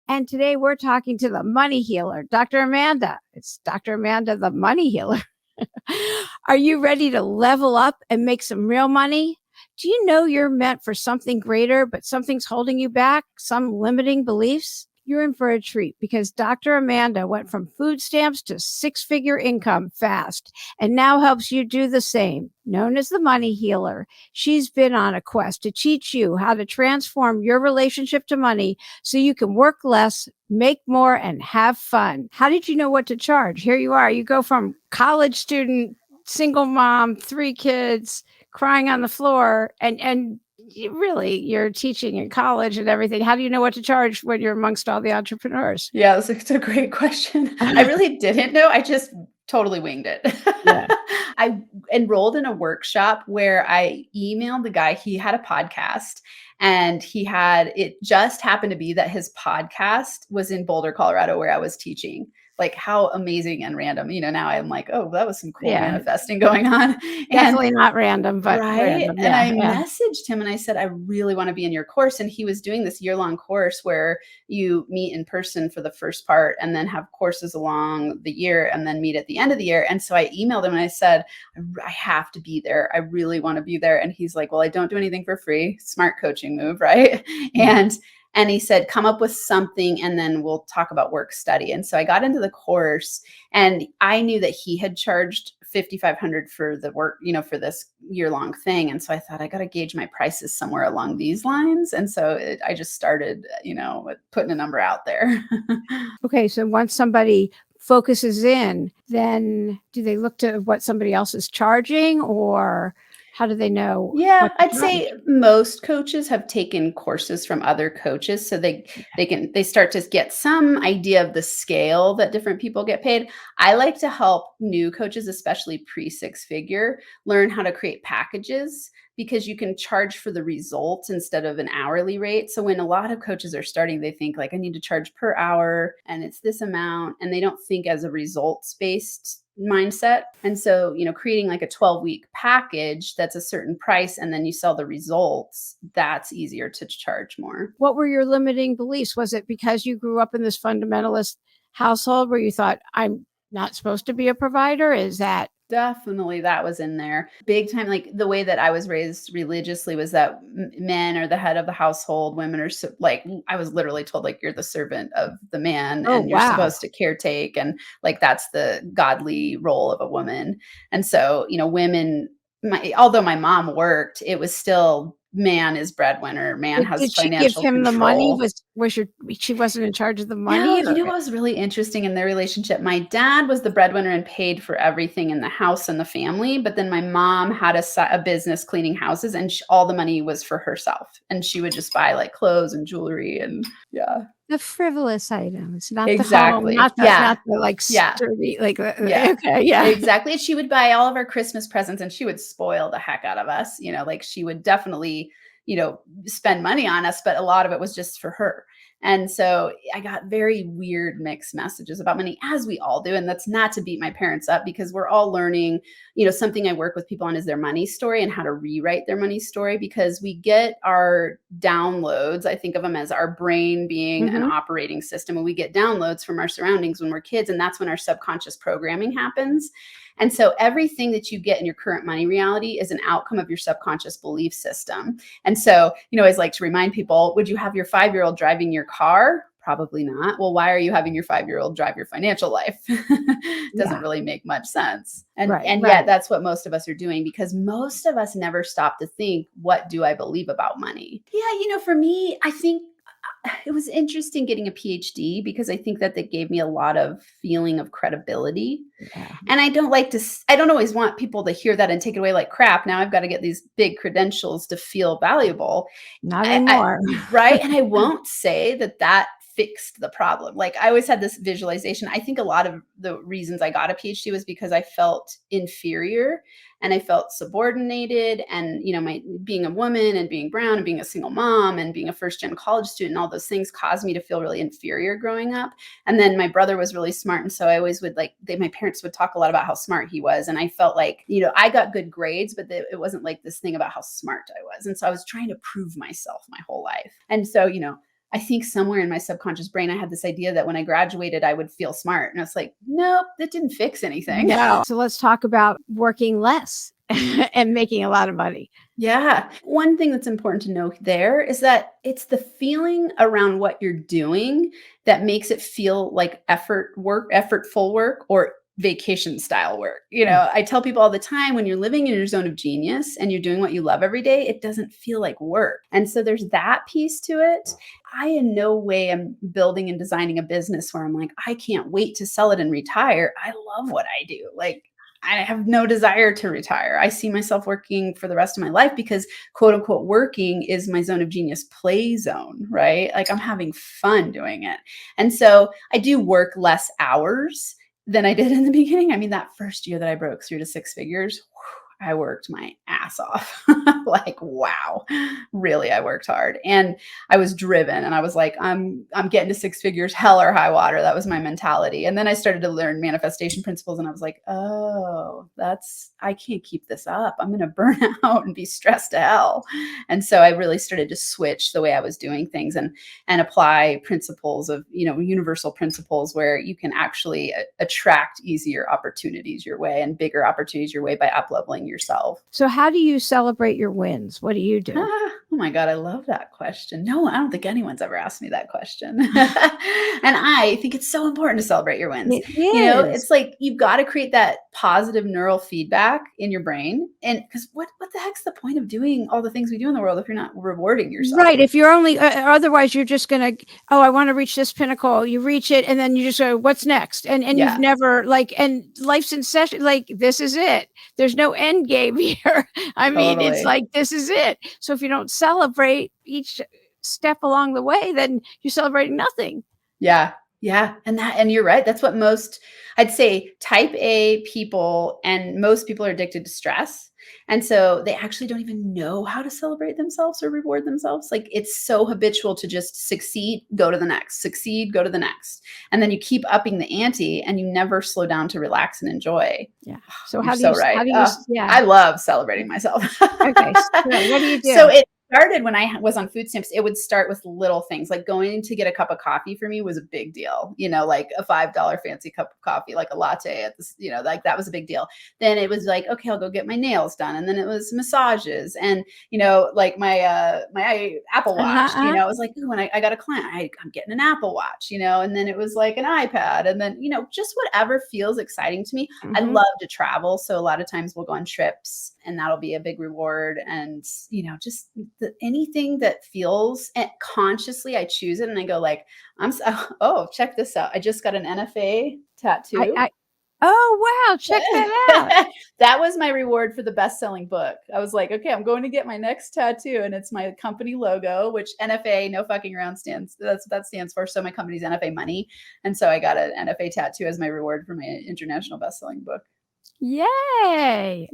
And today we're talking to the money healer, Dr. Amanda. It's Dr. Amanda, the money healer. Are you ready to level up and make some real money? Do you know you're meant for something greater, but something's holding you back? Some limiting beliefs? You're in for a treat because Dr. Amanda went from food stamps to six-figure income fast and now helps you do the same. Known as the money healer, she's been on a quest to teach you how to transform your relationship to money so you can work less, make more, and have fun. How did you know what to charge? Here you are. You go from college student, single mom, 3 kids, crying on the floor, and you're teaching in college and everything. How do you know what to charge when you're amongst all the entrepreneurs? Yeah, it's a great question. I really didn't know. I just totally winged it. Yeah. I enrolled in a workshop where I emailed the guy. He had a podcast, and it just happened to be that his podcast was in Boulder, Colorado, where I was teaching. Like, how amazing and random. Now I'm like, oh, that was some cool manifesting going on. Definitely not random, but right. random. And I messaged him and I said, I really want to be in your course. And he was doing this year-long course where you meet in person for the first part and then have courses along the year and then meet at the end of the year. And so I emailed him and I said, I have to be there. I really want to be there. And he's like, well, I don't do anything for free. Smart coaching move, right? Mm-hmm. And he said, come up with something and then we'll talk about work study. And so I got into the course and I knew that he had charged $5,500 for the work, for this year-long thing. And so I thought I got to gauge my prices somewhere along these lines. And so I just started, with putting a number out there. Okay. So once somebody focuses in, then do they look to what somebody else is charging, or how do they know? Yeah, I'd say most coaches have taken courses from other coaches, so they start to get some idea of the scale that different people get paid. I like to help new coaches, especially pre-6-figure, learn how to create packages, because you can charge for the results instead of an hourly rate. So when a lot of coaches are starting, they think like, I need to charge per hour and it's this amount, and they don't think as a results-based mindset. And so, creating like a 12-week package that's a certain price and then you sell the results, that's easier to charge more. What were your limiting beliefs? Was it because you grew up in this fundamentalist household where you thought, I'm not supposed to be a provider? Is that? Definitely that was in there big time. Like the way that I was raised religiously was that men are the head of the household. Women are I was literally told, like, you're the servant of the man and you're supposed to caretake. And like, that's the godly role of a woman. And so, women, although my mom worked, it was still man is breadwinner. Man has financial control. Did she give him the money? She wasn't in charge of the money? No, what was really interesting in their relationship? My dad was the breadwinner and paid for everything in the house and the family. But then my mom had a business cleaning houses, and all the money was for herself. And she would just buy like clothes and jewelry and the frivolous items, not exactly. the home, not the like sturdy, like exactly. And she would buy all of our Christmas presents, and she would spoil the heck out of us. Like she would definitely, spend money on us, but a lot of it was just for her. And so I got very weird mixed messages about money, as we all do. And that's not to beat my parents up, because we're all learning, something I work with people on is their money story and how to rewrite their money story, because we get our downloads. I think of them as our brain being an operating system, and we get downloads from our surroundings when we're kids. And that's when our subconscious programming happens. And so everything that you get in your current money reality is an outcome of your subconscious belief system. And so, I always like to remind people, would you have your 5-year-old driving your car? Probably not. Well, why are you having your 5-year-old drive your financial life? Doesn't really make much sense. And yet that's what most of us are doing, because most of us never stop to think, what do I believe about money? Yeah. For me, I think it was interesting getting a PhD, because I think that gave me a lot of feeling of credibility. Yeah. And I don't always want people to hear that and take it away like crap. Now I've got to get these big credentials to feel valuable. Not anymore. Right. And I won't say that fixed the problem. Like, I always had this visualization. I think a lot of the reasons I got a PhD was because I felt inferior and I felt subordinated. And, my being a woman and being brown and being a single mom and being a first-gen college student, all those things caused me to feel really inferior growing up. And then my brother was really smart. And so I always would my parents would talk a lot about how smart he was. And I felt like, I got good grades, but it wasn't like this thing about how smart I was. And so I was trying to prove myself my whole life. And so, I think somewhere in my subconscious brain, I had this idea that when I graduated, I would feel smart. And it's like, nope, that didn't fix anything. No. So let's talk about working less and making a lot of money. Yeah. One thing that's important to know there is that it's the feeling around what you're doing that makes it feel like effortful work, or vacation style work. I tell people all the time, when you're living in your zone of genius and you're doing what you love every day, it doesn't feel like work. And so there's that piece to it. I in no way am building and designing a business where I'm like, I can't wait to sell it and retire. I love what I do. Like, I have no desire to retire. I see myself working for the rest of my life because, quote unquote, working is my zone of genius play zone, right? Like, I'm having fun doing it. And so I do work less hours than I did in the beginning. I mean, that first year that I broke through to six figures, I worked my ass off. Like, wow, really, I worked hard, and I was driven, and I was like, I'm getting to six figures, hell or high water. That was my mentality. And then I started to learn manifestation principles, and I was like, oh, I can't keep this up. I'm going to burn out and be stressed to hell. And so I really started to switch the way I was doing things, and apply principles of, universal principles where you can actually attract easier opportunities your way and bigger opportunities your way by up-leveling yourself. So how do you celebrate your wins? What do you do? Oh my God, I love that question. No, I don't think anyone's ever asked me that question. And I think it's so important to celebrate your wins. It is. It's like you've got to create that positive neural feedback in your brain. And because what the heck's the point of doing all the things we do in the world if you're not rewarding yourself? Right. If you're only, otherwise you're just going to, oh, I want to reach this pinnacle. You reach it and then you just go, what's next? And Yeah. You've never and life's in session. Like, this is it. There's no end game here. I mean, it's Totally. like, this is it. So if you don't celebrate each step along the way, then you're celebrating nothing. Yeah. Yeah. And you're right. That's what I'd say type A people, and most people are addicted to stress. And so they actually don't even know how to celebrate themselves or reward themselves. Like, it's so habitual to just succeed, go to the next, succeed, go to the next. And then you keep upping the ante and you never slow down to relax and enjoy. Yeah. So You're so right. yeah. I love celebrating myself. Okay. So what do you do? So it started when I was on food stamps. It would start with little things, like going to get a cup of coffee for me was a big deal, like a $5 fancy cup of coffee, like a latte at this, like that was a big deal. Then it was like, okay, I'll go get my nails done. And then it was massages and, like my Apple Watch, it was like, ooh, when I got a client, I'm getting an Apple Watch, and then it was like an iPad. And then, just whatever feels exciting to me. Mm-hmm. I love to travel. So a lot of times we'll go on trips and that'll be a big reward. And, just anything that feels, and consciously I choose it and I go like, check this out. I just got an NFA tattoo. Oh, wow. Check that out. That was my reward for the best-selling book. I was like, okay, I'm going to get my next tattoo. And it's my company logo, which NFA, no fucking around, that stands for. So my company's NFA Money. And so I got an NFA tattoo as my reward for my international best-selling book. Yay.